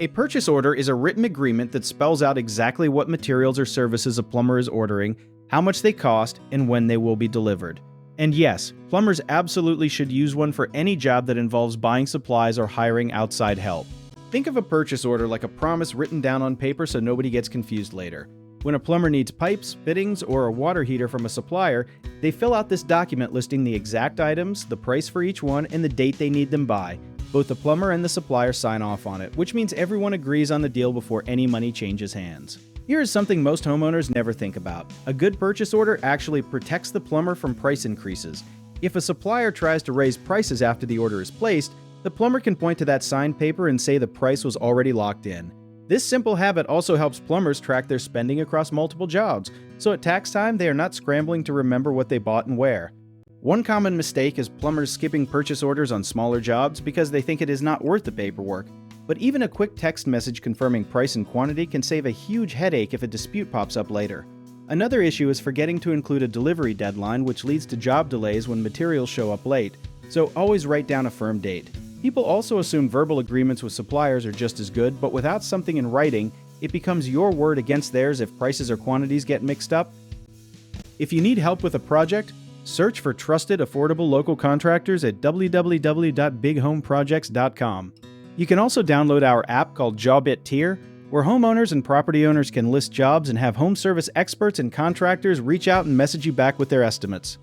A purchase order is a written agreement that spells out exactly what materials or services a plumber is ordering, how much they cost, and when they will be delivered. And yes, plumbers absolutely should use one for any job that involves buying supplies or hiring outside help. Think of a purchase order like a promise written down on paper so nobody gets confused later. When a plumber needs pipes, fittings, or a water heater from a supplier, they fill out this document listing the exact items, the price for each one, and the date they need them by. Both the plumber and the supplier sign off on it, which means everyone agrees on the deal before any money changes hands. Here is something most homeowners never think about. A good purchase order actually protects the plumber from price increases. If a supplier tries to raise prices after the order is placed, the plumber can point to that signed paper and say the price was already locked in. This simple habit also helps plumbers track their spending across multiple jobs, so at tax time they are not scrambling to remember what they bought and where. One common mistake is plumbers skipping purchase orders on smaller jobs because they think it is not worth the paperwork. But even a quick text message confirming price and quantity can save a huge headache if a dispute pops up later. Another issue is forgetting to include a delivery deadline, which leads to job delays when materials show up late, so always write down a firm date. People also assume verbal agreements with suppliers are just as good, but without something in writing, it becomes your word against theirs if prices or quantities get mixed up. If you need help with a project, search for trusted, affordable local contractors at www.bighomeprojects.com. You can also download our app called JobIt Tier, where homeowners and property owners can list jobs and have home service experts and contractors reach out and message you back with their estimates.